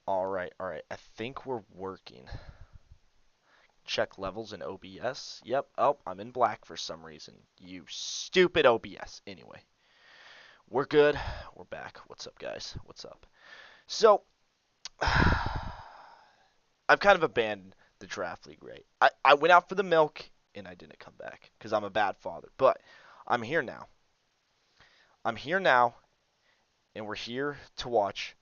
Alright, alright. I think we're working. Check levels in OBS. Yep. Oh, I'm in black for some reason. You stupid OBS. Anyway, we're good. We're back. What's up, guys? What's up? So, I've kind of abandoned the draft league, right? I went out for the milk and I didn't come back because I'm a bad father. But I'm here now. I'm here now, and we're here to watch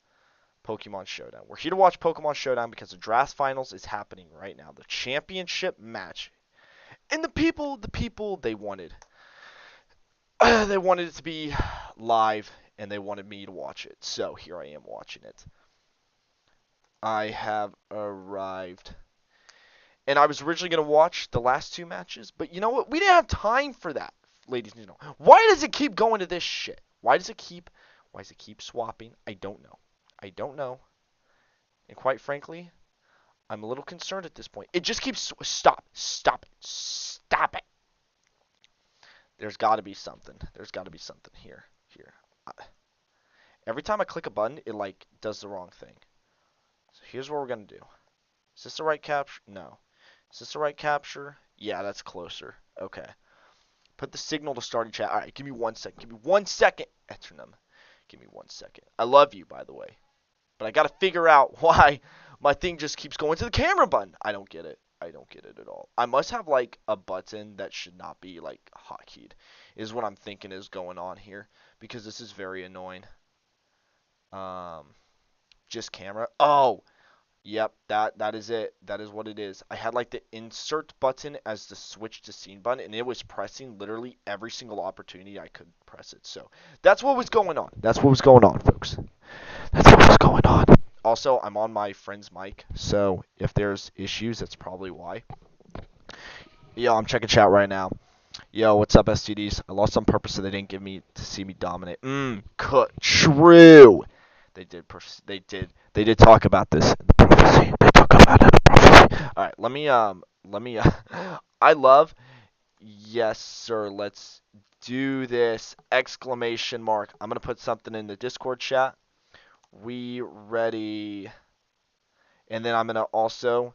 Pokemon Showdown. We're here to watch Pokemon Showdown because the draft finals is happening right now. The championship match. And the people, they wanted. They wanted it to be live, and they wanted me to watch it. So here I am watching it. I have arrived. And I was originally going to watch the last two matches, but you know what? We didn't have time for that, ladies and gentlemen. Why does it keep going to this shit? Why does it keep swapping? I don't know. I don't know. And quite frankly, I'm a little concerned at this point. It just keeps stop it. There's got to be something. There's got to be something here. Every time I click a button, it like does the wrong thing. So here's what we're gonna do. Is this the right capture? No. Is this the right capture? Yeah, that's closer. Okay. Put the signal to starting chat. All right, give me 1 second. Give me 1 second. Eternum. Give me 1 second. I love you, by the way. But I got to figure out why my thing just keeps going to the camera button. I don't get it. I don't get it at all. I must have like a button that should not be like hotkeyed is what I'm thinking is going on here because this is very annoying. Um, just camera. Oh, yep, that is it. That is what it is. I had like the insert button as the switch to scene button, and it was pressing literally every single opportunity I could press it. So that's what was going on. That's what was going on, folks. That's what was going on. Also, I'm on my friend's mic, so if there's issues, that's probably why. Yo, I'm checking chat right now. Yo, what's up, STDs? I lost on purpose so they didn't give me to see me dominate. True. They did. They did talk about this in the prophecy. They talk about it in the prophecy. All right, let me. I love. Yes, sir. Let's do this! Exclamation mark. I'm gonna put something in the Discord chat. We ready? And then I'm gonna also.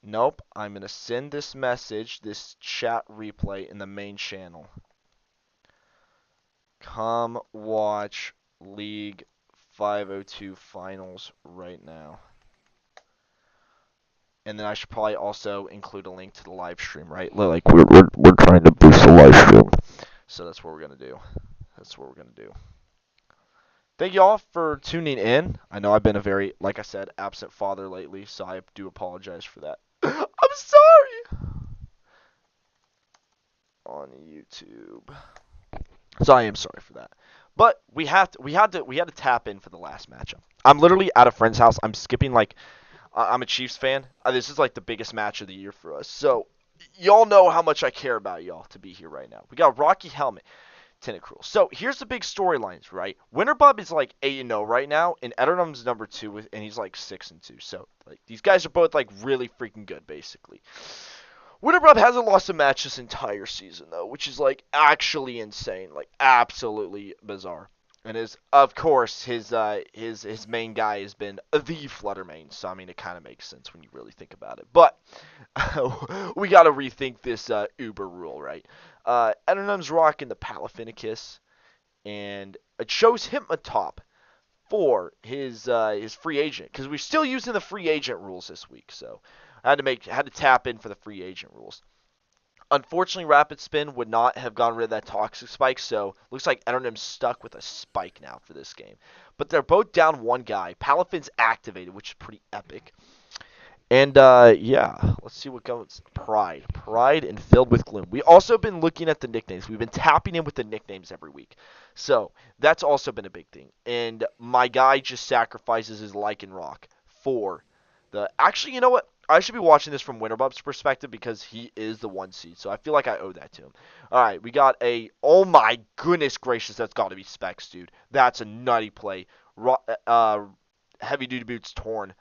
Nope. I'm gonna send this message, this chat replay in the main channel. Come watch League 502 finals right now. And then I should probably also include a link to the live stream, right? Like we're trying to boost the live stream. So that's what we're gonna do. That's what we're gonna do. Thank you all for tuning in. I know I've been a very, like I said, absent father lately, so I do apologize for that. I'm sorry. On YouTube. So I am sorry for that. But we had to tap in for the last matchup. I'm literally at a friend's house. I'm skipping like I'm a Chiefs fan. This is like the biggest match of the year for us. So y'all know how much I care about y'all to be here right now. We got Rocky Helmet, Tentacruel. So here's the big storylines, right? Winterbub is like 8-0 right now, and Eternum's number 2, and he's like 6-2. So like these guys are both like really freaking good, basically. Winterbub hasn't lost a match this entire season though, which is like actually insane, like absolutely bizarre. And of course his main guy has been the Fluttermane, so I mean it kind of makes sense when you really think about it. But we got to rethink this Uber rule, right? Eternum's rocking the Palafinicus, and it shows Hypnotop for his free agent because we're still using the free agent rules this week, so I had to tap in for the free agent rules. Unfortunately, Rapid Spin would not have gotten rid of that Toxic Spike, so looks like Eternum's stuck with a Spike now for this game. But they're both down one guy. Palafin's activated, which is pretty epic. And, yeah, let's see what goes. Pride and Filled with Gloom. We also been looking at the nicknames. We've been tapping in with the nicknames every week. So, that's also been a big thing. And my guy just sacrifices his Lycanroc for the... Actually, you know what? I should be watching this from Winterbub's perspective because he is the 1 seed. So, I feel like I owe that to him. Alright, we got a... Oh my goodness gracious, that's got to be Specs, dude. That's a nutty play. Heavy Duty Boots Torn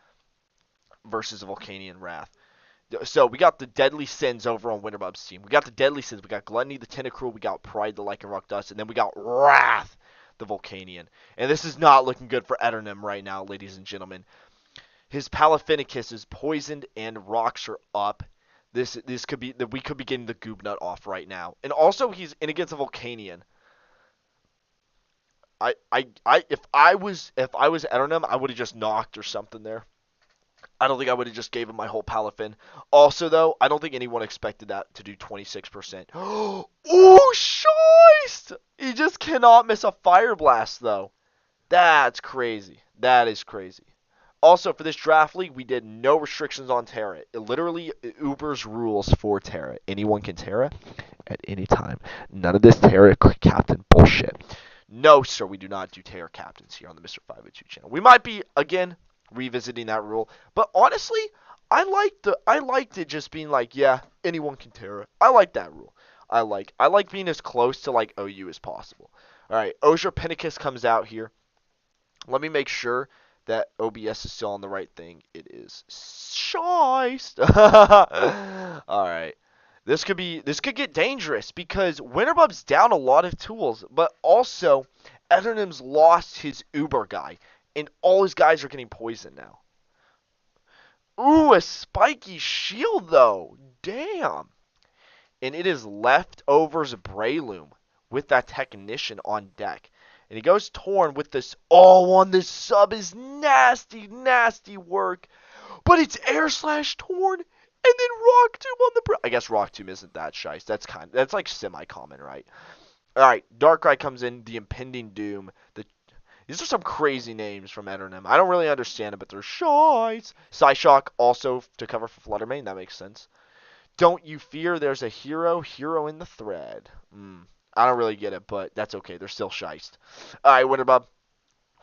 versus a Volcanion Wrath. So we got the Deadly Sins over on Winterbub's team. We got the Deadly Sins. We got Gluttony, the Tentacruel. We got Pride, the Lycanroc Dust. And then we got Wrath, the Volcanion. And this is not looking good for Eternum right now, ladies and gentlemen. His Palafenicus is poisoned and rocks are up. This could be we could be getting the Goob Nut off right now. And also he's in against a Volcanion. If I was Eternum, I would have just knocked or something there. I don't think I would have just gave him my whole Palafin. Also, though, I don't think anyone expected that to do 26%. Oh, Scheist! He just cannot miss a Fire Blast, though. That's crazy. That is crazy. Also, for this draft league, we did no restrictions on Terra. It literally Uber's rules for Terra. Anyone can Terra at any time. None of this Terra captain bullshit. No, sir, we do not do Terra captains here on the Mr. 502 channel. We might be, again, revisiting that rule, but honestly, I liked it just being like, yeah, anyone can Terra. I like that rule. I like being as close to like OU as possible. All right, Osier Pinnacus comes out here. Let me make sure that OBS is still on the right thing. It is Scheist. All right. This could get dangerous because Winterbub's down a lot of tools, but also Eternum's lost his Uber guy, and all his guys are getting poisoned now. Ooh, a spiky shield though. Damn. And it is Leftovers Breloom with that Technician on deck. And he goes Torn with this. Oh, on this sub is nasty, nasty work. But it's Air Slash Torn. And then Rock Tomb on the... I guess Rock Tomb isn't that shice. That's like semi-common, right? Alright, Darkrai comes in. The Impending Doom. These are some crazy names from Eternum. I don't really understand it, but they're shice. Psyshock also to cover for Flutter Mane. That makes sense. Don't you fear there's a hero in the thread. I don't really get it, but that's okay. They're still shiced. Alright, Winterbub.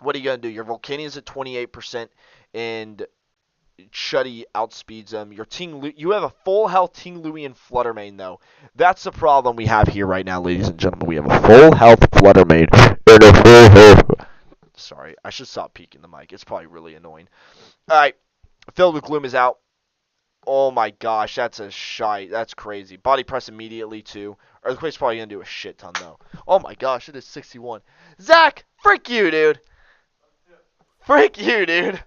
What are you going to do? Your Volcanian's at 28%, and Chuddy outspeeds him. You have a full health Ting Louie and Flutter Mane, though. That's the problem we have here right now, ladies and gentlemen. We have a full health Flutter Mane and a full health... Sorry, I should stop peeking the mic. It's probably really annoying. Alright, Filled with Gloom is out. Oh my gosh, that's a shite. That's crazy. Body press immediately, too. Earthquake's probably going to do a shit ton, though. Oh my gosh, it is 61. Zach, frick you, dude. Frick you, dude.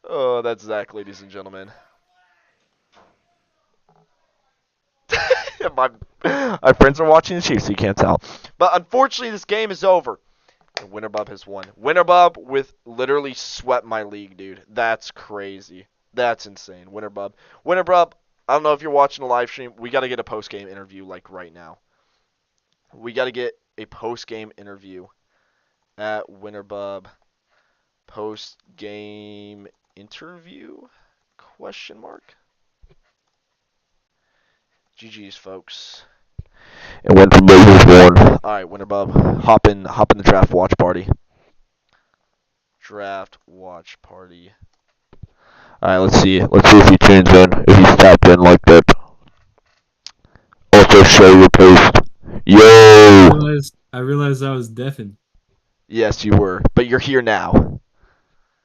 Oh, that's Zach, ladies and gentlemen. My friends are watching the Chiefs, so you can't tell. But unfortunately, this game is over. And Winterbub has won. Winterbub with literally swept my league, dude. That's crazy. That's insane. Winterbub. Winterbub, I don't know if you're watching the live stream. We got to get a post-game interview, like, right now. We got to get a post-game interview at Winterbub. Post-game interview? Question mark? GG's, folks. And Winterbub has won. Alright, Winterbub. Hop in the draft watch party. Draft watch party. Alright, let's see. Let's see if he tunes in. If he's tapped in like that. Also show your post. Yo! I realized I was deafened. Yes, you were. But you're here now.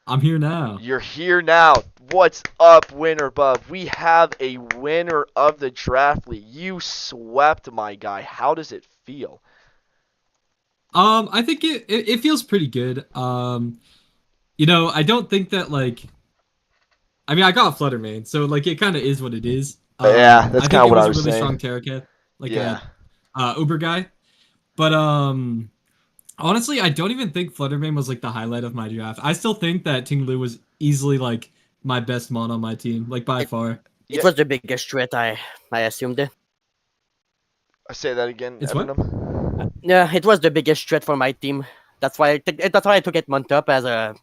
I'm here now. You're here now. What's up, Winterbub? We have a winner of the draft league. You swept, my guy. How does it feel? I think it feels pretty good. You know, I don't think that, like, I mean, I got a Flutter Mane, so like it kind of is what it is. Yeah, that's kind of what I was saying. I think it was a really strong Terra Cat, like yeah. a Uber guy. But honestly, I don't even think Flutter Mane was like the highlight of my draft. I still think that Ting Lu was easily like my best mon on my team, like by far. It was the biggest threat, I assumed. I say that again. It's what? Yeah, it was the biggest threat for my team. That's why I took it month up as a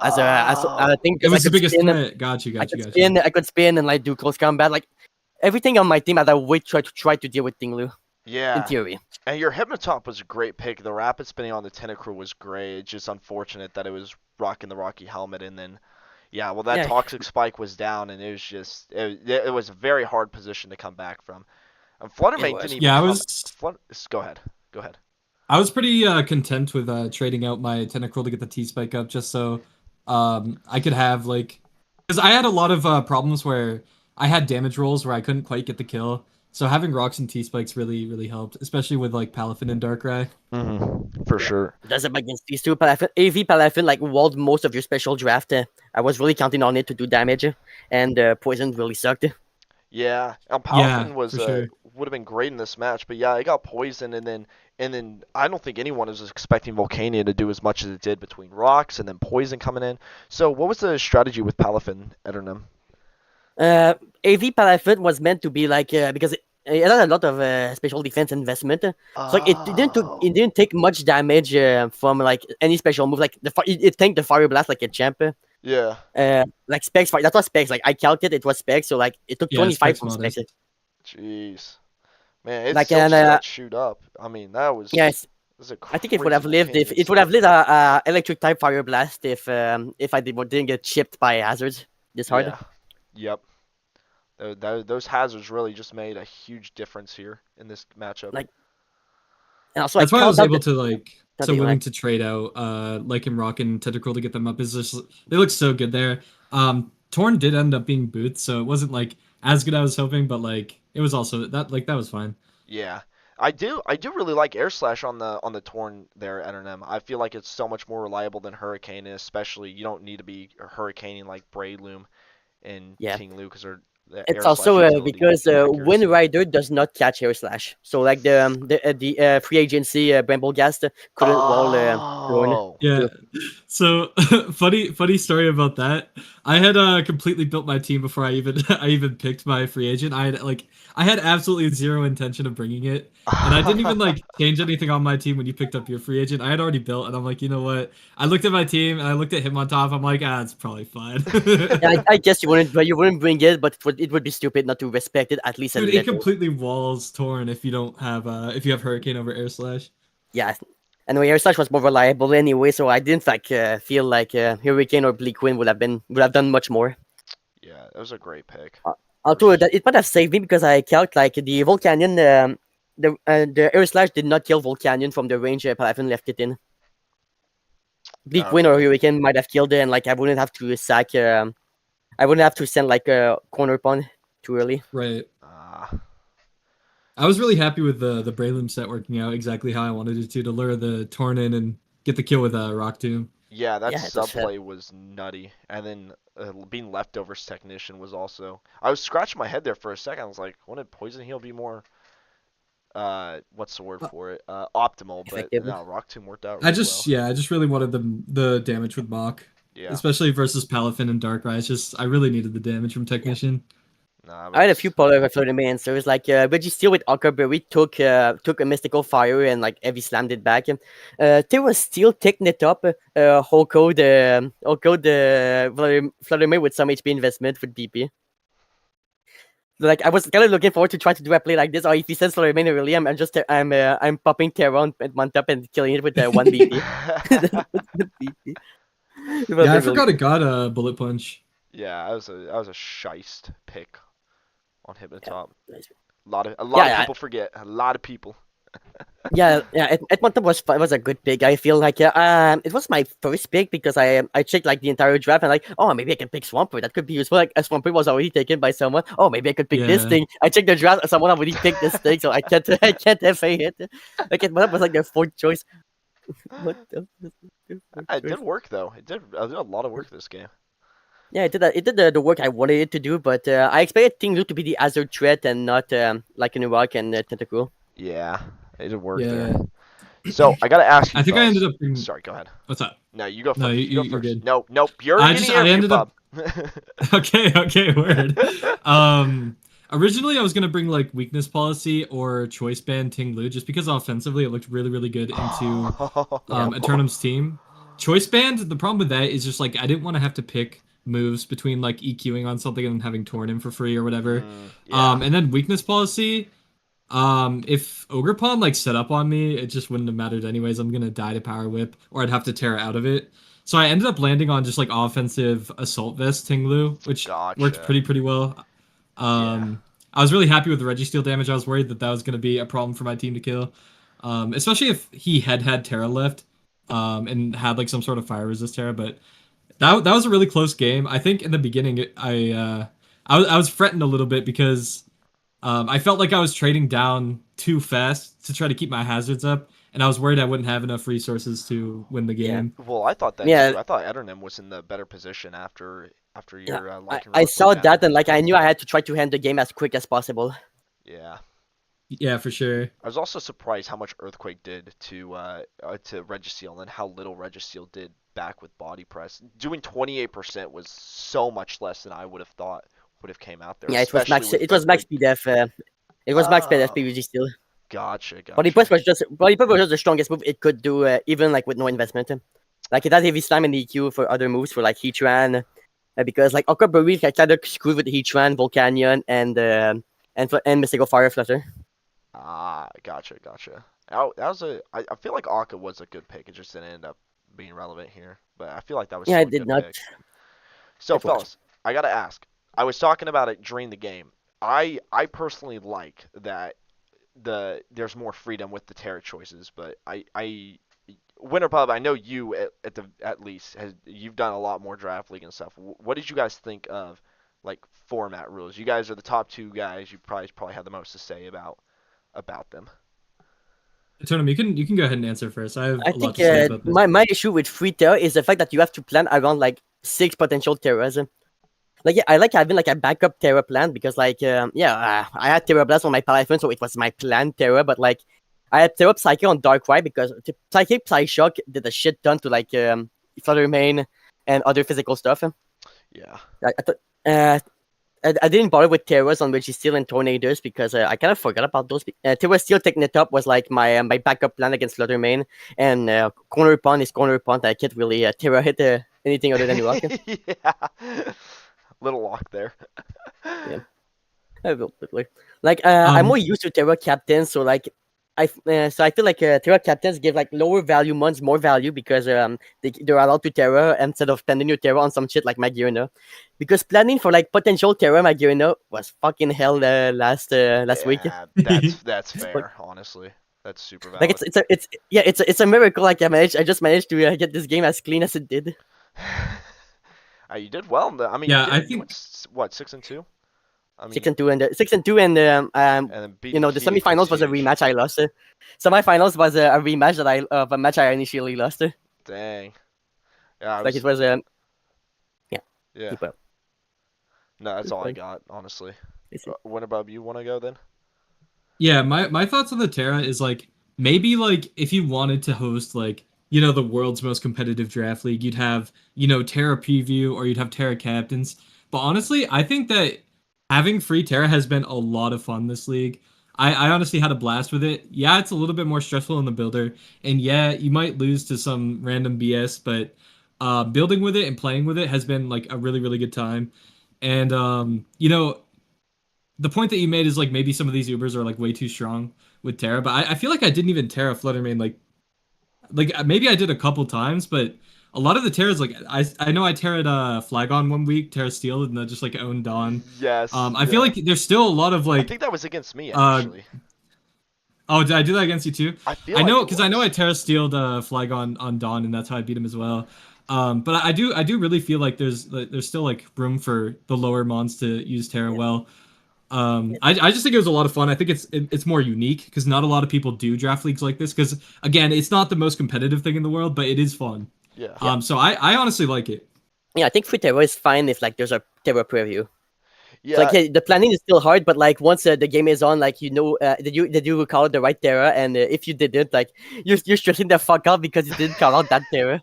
thing. It was the biggest threat. Got you. I could spin and like do close combat. Like everything on my team as I would try to deal with Ting Lu. Yeah. In theory. And your Hypnotop was a great pick. The rapid spinning on the Tentacruel was great. It's just unfortunate that it was rocking the Rocky helmet and then that Toxic Spike was down and it was just it was a very hard position to come back from. And Flutter Mane didn't even Go ahead. I was pretty content with trading out my Tentacruel to get the T-Spike up just so I could have like, because I had a lot of problems where I had damage rolls where I couldn't quite get the kill So having rocks and T-spikes really helped, especially with like Palafin and Darkrai. For sure. Does it against these two Palafin? AV Palafin like walled most of your special draft. I was really counting on it to do damage, and poison really sucked. Yeah, Yeah, Palafin was for sure. would have been great in this match, but yeah, it got poisoned, and then I don't think anyone was expecting Volcania to do as much as it did between rocks and then poison coming in. So what was the strategy with Palafin, Eternum? AV Palafin was meant to be like because it had a lot of special defense investment. So like Oh, it didn't take much damage from like any special move. Like it tanked the fire blast like a champ. yeah, Like specs. That's not specs. Like I counted, it was specs. So like it took Yeah, 25 Specs from specs. modest. jeez, man, it Like still and just got chewed up. I mean, that was yes, this is a I think it would have crazy lived if Volcanion it would have set. lived a electric type fire blast if I didn't get chipped by hazards this hard. Yeah, yep. Those hazards really just made a huge difference here in this matchup. Like and also I That's why I count was out able to like so the willing like to trade out like him Rock and Tentacruel to get them up is just they look so good there. Torn did end up being Booth, so it wasn't like as good as I was hoping, but like it was also that was fine. Yeah. I do really like Air Slash on the Torn there at NM. I feel like it's so much more reliable than Hurricane, and especially you don't need to be hurricaning like Breloom and yeah. Ting Lu because the It's Air Slash also utility because Wind accuracy. Rider does not catch Air Slash. So like the free agency Bramblegast couldn't wall Drone. Oh. Yeah. So, So funny story about that. I had completely built my team before I even I even picked my free agent. I had absolutely zero intention of bringing it, and I didn't even like change anything on my team when you picked up your free agent. I had already built, and I'm like, you know what? I looked at my team and I looked at him on top. I'm like, it's probably fine. yeah, I guess you wouldn't bring it, but it would be stupid not to respect it at least a Dude, it little. completely walls Torn if you don't have if you have Hurricane over Air Slash. Yeah. Anyway, Air Slash was more reliable anyway, so I didn't like feel like Hurricane or Bleak Wind would have done much more. Yeah, that was a great pick. Although that it might have saved me because I count like the Volcanion, the Air Slash did not kill Volcanion from the range Palafin left it in. Bleak Wind or Okay. Hurricane might have killed it, and like I wouldn't have to sack. I wouldn't have to send like a corner pawn too early. Right. Ah. I was really happy with the Breloom set working out exactly how I wanted it to lure the Torn in and get the kill with Rock Tomb. Yeah, that Yeah, it was, subplay was nutty, and then being leftovers technician was also. I was scratching my head there for a second. I was like, wouldn't Poison Heal be more what's the word for it? Optimal, but effective. no, Rock Tomb worked out I really just well. yeah, I just really wanted the damage with Mach. Yeah, Especially versus Palafin and Darkrai. It's just I really needed the damage from Technician. nah, I had a but few polar for the main, so it was like Registeel with Ockerberry took a mystical fire and like heavy slammed it back. They was still taking it up. Holcode Fluttermane with some HP investment with BP. Like I was kind of looking forward to try to do a play like this. Or if he sends Fluttermane early, I'm popping Terron and Montap and killing it with one BP. BP. It was Yeah, I really forgot it got a bullet punch. yeah, that was a shiced pick on Hypnotop. nice. A lot of Yeah, people forget. A lot of people. Yeah. Edmonton was a good pick. I feel like it was my first pick because I checked like the entire draft and like, oh, maybe I can pick Swampert. That could be useful. Like a Swampert was already taken by someone. Oh, maybe I could pick this Yeah. thing. I checked the draft and someone already picked this thing, so I can't FA it. Like Edmonton was like their fourth choice. What the- It did work though. I did a lot of work this game. Yeah, it did the work I wanted it to do, but I expected Ting Lu to be the Azure threat and not like an Iraq and Tentacruel. Yeah, it did work Yeah. there. So I gotta ask you. I think I fellas- ended up being Sorry, go ahead. what's up? No, you go first. No, you go you're first. good. Nope. You're I an just- interview, I ended up- bub. Okay, word. Originally I was gonna bring like weakness policy or choice ban Ting Lu just because offensively it looked really good into Eternum's team. Choice band, the problem with that is just like I didn't want to have to pick moves between like EQing on something and having Torn in for free or whatever. Yeah. And then weakness policy, if Ogre Pawn like set up on me, it just wouldn't have mattered anyways. I'm gonna die to Power Whip or I'd have to tear out of it. So I ended up landing on just like offensive Assault Vest Tinglu, which Gotcha. worked pretty well. I was really happy with the Registeel damage. I was worried that was going to be a problem for my team to kill, especially if he had Terra left and had like some sort of fire resist Terra. But that was a really close game. I think in the beginning I was fretting a little bit because I felt like I was trading down too fast to try to keep my hazards up, and I was worried I wouldn't have enough resources to win the Yeah. game. Well, I thought that Yeah. too. I thought Eternum was in the better position after Yeah. your I, Lycan I relic went saw down. that and like I knew I had to try to end the game as quick as possible. Yeah. Yeah, for sure. I was also surprised how much Earthquake did to Registeel and how little Registeel did back with body press. Doing 28% was so much less than I would have thought would have came out there, Yeah, it was especially max. with It was max Earthquake. PDF. It was max PDF Oh, PVG still. gotcha, Body press gotcha. was just the strongest move it could do, even like with no investment. Like it had heavy slime in the EQ for other moves for like Heatran, because like Aqua Brewery kind of screwed with Heatran, Volcanion, and Mystical Fire Flutter. Ah, gotcha, gotcha. That was I feel like Akka was a good pick. It just didn't end up being relevant here, but I feel like that was Yeah, still it a did good not. pick. So, It was. fellas, I gotta ask. I was talking about it during the game. I personally like that there's more freedom with the Terra choices, but I Winter Pub, I know you at least you've done a lot more draft league and stuff. What did you guys think of like format rules? You guys are the top two guys. You probably had the most to say about them. Eternum, you can go ahead and answer first. I have I a lot think to say about this. my issue with free Terra is the fact that you have to plan around like 6 potential Terras. Like yeah, I like having like a backup Terra plan because like I had Terra Blast on my Paraffin, so it was my planned Terra. But like I had Terra Psyche on Darkrai because Psyche Psyshock did a shit ton to like Flutter Mane and other physical stuff. Yeah. I thought I didn't bother with Terras on Registeel and Tornadoes because I kind of forgot about those. Terra Steel taking it up was like my backup plan against Flutter Mane, and Corner Pond is Corner Pond. I can't really Terra hit anything other than Rock. Yeah. Little lock there. Yeah. Like I'm more Um, used to Terra Captains, so like I feel like Terra Captains give like lower value mons more value because they're allowed to Terra instead of spending your Terra on some shit like Magirina. Because planning for like potential Terra Magirina was fucking hell last week. Yeah, that's Like, fair, honestly. That's super like valid. it's a miracle. Like I just managed to get this game as clean as it did. You did well. I mean, yeah, I you went think what 6-2? I Six mean, and two and 6-2 and and then you beating know the Keith was semifinals was a huge. rematch I lost. Semifinals was a rematch that I of a match I initially lost. Dang. Yeah, I Like it was. was yeah. Yeah. Keep up. No, that's all I Fine. got, honestly. It's it. When above you want to go then? yeah, my thoughts on the Terra is like maybe like if you wanted to host like the world's most competitive draft league, you'd have Terra preview or you'd have Terra captains. But honestly, I think that having free Terra has been a lot of fun this league. I honestly had a blast with it. Yeah, it's a little bit more stressful in the builder, and yeah, you might lose to some random BS, but building with it and playing with it has been like a really really good time. And the point that you made is like maybe some of these Ubers are like way too strong with Terra, but I feel like I didn't even Terra Fluttermane like maybe I did a couple times, but a lot of the Terras like I know I Terra'd Flagon one week, Terra Steel, and then just like owned Dawn. Yes. I feel Yeah. like there's still a lot of I like think that was against me uh actually. oh did I do that against you too? I feel I like know it because I know I was. Terra Steeled Flagon on Dawn, and that's how I beat him as well. But I do really feel like there's still like room for the lower mons to use Terra Yeah. well. Yeah. I just think it was a lot of fun. I think it's more unique because not a lot of people do draft leagues like this. Because again, it's not the most competitive thing in the world, but it is fun. Yeah. Yeah. So I honestly like it. Yeah, I think free Terra is fine if like there's a Terra preview. So like Yeah. yeah, the planning is still hard, but like once the game is on, like did you call out the right Terra? And if you didn't, like you're stressing the fuck out because you didn't call out that Terra.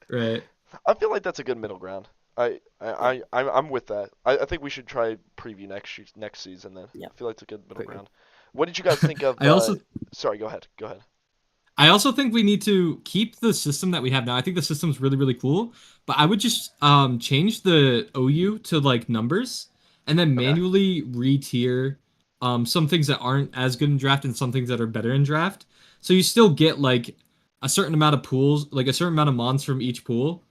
Right. I feel like that's a good middle ground. Yeah, I'm with that. I think we should try preview next season then. yeah, I feel like it's a good middle preview. ground. What did you guys think of? I also Sorry, go ahead. Go ahead. I also think we need to keep the system that we have now. I think the system's really really cool, but I would just change the OU to like numbers and then Okay. manually re-tier some things that aren't as good in draft and some things that are better in draft. So you still get like a certain amount of pools, like a certain amount of mons from each pool.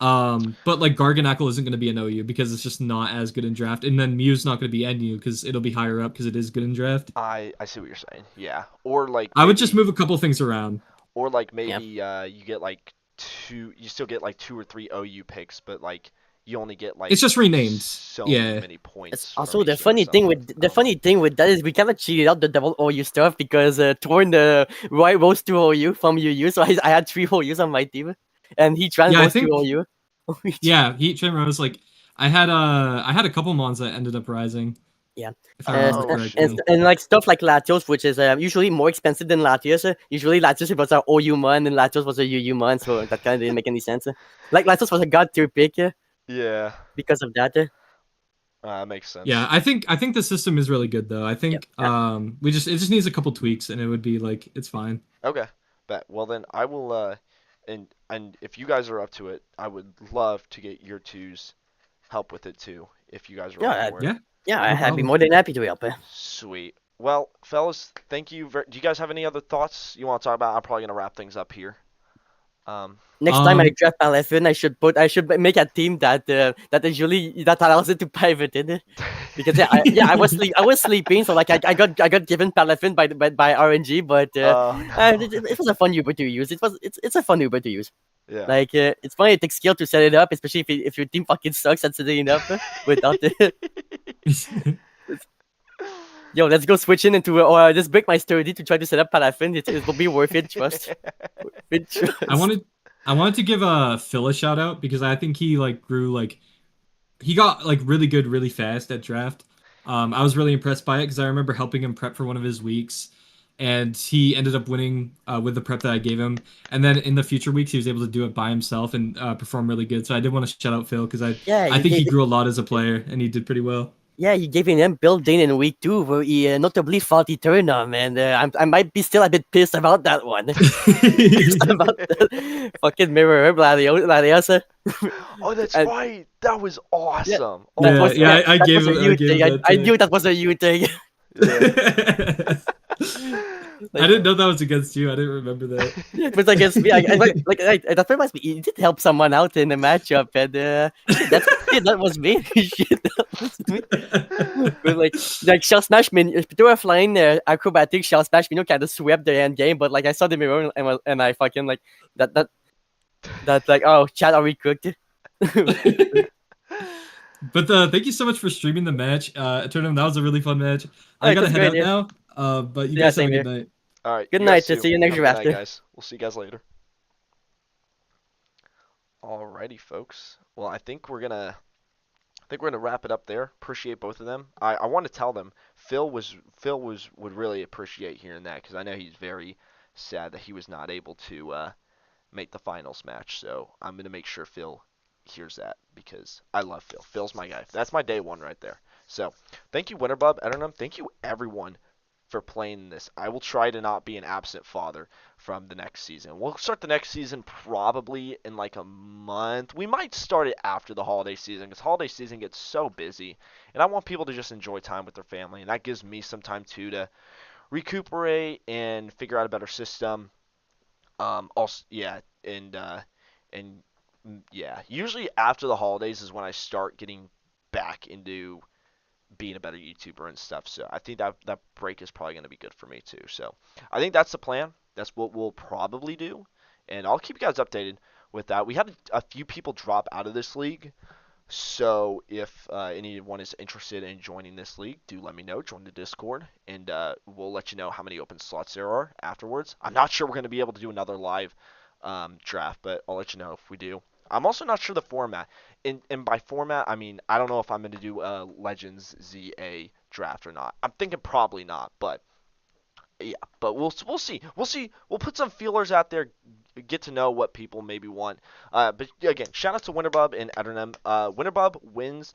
But like Garganackle isn't going to be an OU because it's just not as good in draft, and then Mew's not going to be NU because it'll be higher up because it is good in draft. I see what you're saying. Yeah. Or like I would just maybe move a couple things around. or like Yeah, maybe you get like you still get like 2 or 3 OU picks, but like you only get like It's just renamed. so Yeah. many points. It's from also each certain stuff. I don't know. funny thing with that is we kind of cheated out the double OU stuff because Torn Roy rose to OU from UU, so I had 3 OUs on my team, and he trans Yeah, I rose to think OU. yeah, Heat Train Rose, like I had a couple mons that ended up rising, Yeah. if I remember Oh, correctly. shoot. And like stuff like Latios, which is usually more expensive than Latios. Usually Latios was a OU mon and Latios was a UU mon, so that kind of didn't make any sense. Like Latios was a god tier pick Yeah, because of that. that makes Yeah, sense. I think the system is really good though. I Yep. think it just needs a couple tweaks and it would be like it's fine. Okay, bet. Well then, I will. And if you guys are up to it, I would love to get your two's help with it too. If you guys are Yeah, up for it. Yeah, yeah, no I'd be problem. more than happy to help. Sweet. Well, fellas, thank you. Do you guys have any other thoughts you want to talk about? I'm probably gonna wrap things up here. Next time I Um, draft Palafin, I should make a team that usually that allows it to pivot in. Because I was sleeping, so like I got given Palafin by RNG, but Oh no. it was a fun Uber to use. It's a fun Uber to use. Yeah. Like it's funny, it takes skill to set it up, especially if your team fucking sucks at setting it up without it. Yo, let's go switch in into or just break my sturdy to try to set up Palafin. It will be worth it. Trust. I wanted to give Phil a shout out because I think he like grew like he got like really good really fast at draft. I was really impressed by it because I remember helping him prep for one of his weeks, and he ended up winning with the prep that I gave him. And then in the future weeks, he was able to do it by himself and perform really good. So I did want to shout out Phil because Yeah, I think he grew a lot as a player and he did pretty well. Yeah, you gave him built-in in week 2, where he notably fought Eternum, and I might be still a bit pissed about that one. Pissed about that fucking mirror Latios. Oh, that's And- right. That was awesome. Oh That Yeah, was, yeah, I that gave was a him- I you gave thing. him that I tag. knew that was a you thing. yeah. I didn't know that was against you. I didn't remember that. It was against me. That very must be. He did help someone out in the matchup, and shit, that was me. Shit, that was me. But like Shell Smash Min, they were flying acrobatic Shell Smash Minion kind of swept the end game, but like I saw the mirror and I fucking like that like oh chat are we cooked? But thank you so much for streaming the match. Eternum, that was a really fun match. I Alright, gotta that's head out great, now. But you Yeah, guys have a same good here. night. All right. Good you guys night, too. see you next Have a good night, draft. guys. We'll see you guys later. Alrighty, folks. Well, I think we're gonna wrap it up there. Appreciate both of them. I want to tell them Phil would really appreciate hearing that because I know he's very sad that he was not able to make the finals match. So I'm gonna make sure Phil hears that because I love Phil. Phil's my guy. That's my day one right there. So thank you, Winterbub, Eternum. Thank you everyone for playing this. I will try to not be an absent father from the next season. We'll start the next season probably in like a month. We might start it after the holiday season because holiday season gets so busy, and I want people to just enjoy time with their family, and that gives me some time too to recuperate and figure out a better system. Also, yeah, and yeah, usually after the holidays is when I start getting back into being a better YouTuber and stuff. So I think that break is probably going to be good for me too. So I think that's the plan. That's what we'll probably do, and I'll keep you guys updated with that. We had a few people drop out of this league, so if anyone is interested in joining this league, do let me know. Join the Discord, and we'll let you know how many open slots there are afterwards. I'm not sure we're going to be able to do another live draft, but I'll let you know if we do. I'm also not sure the format. And by format, I mean I don't know if I'm going to do a Legends ZA draft or not. I'm thinking probably not, but yeah. But we'll see. We'll see. We'll put some feelers out there, get to know what people maybe want. But again, shout out to Winterbub and Eternum. Winterbub wins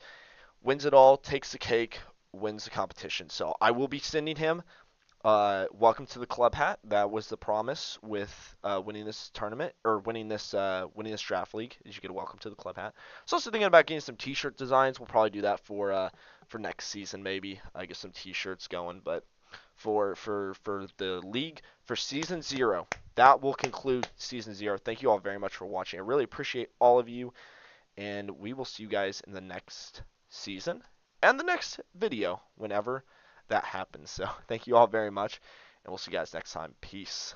it all, takes the cake, wins the competition. So I will be sending him welcome to the club hat. That was the promise with winning this tournament or winning this draft league. Is you get a welcome to the club hat. So also thinking about getting some T-shirt designs. We'll probably do that for next season maybe. I get some T-shirts going, but for the league for season 0, that will conclude season 0. Thank you all very much for watching. I really appreciate all of you, and we will see you guys in the next season and the next video whenever that happens. So thank you all very much, and we'll see you guys next time. Peace.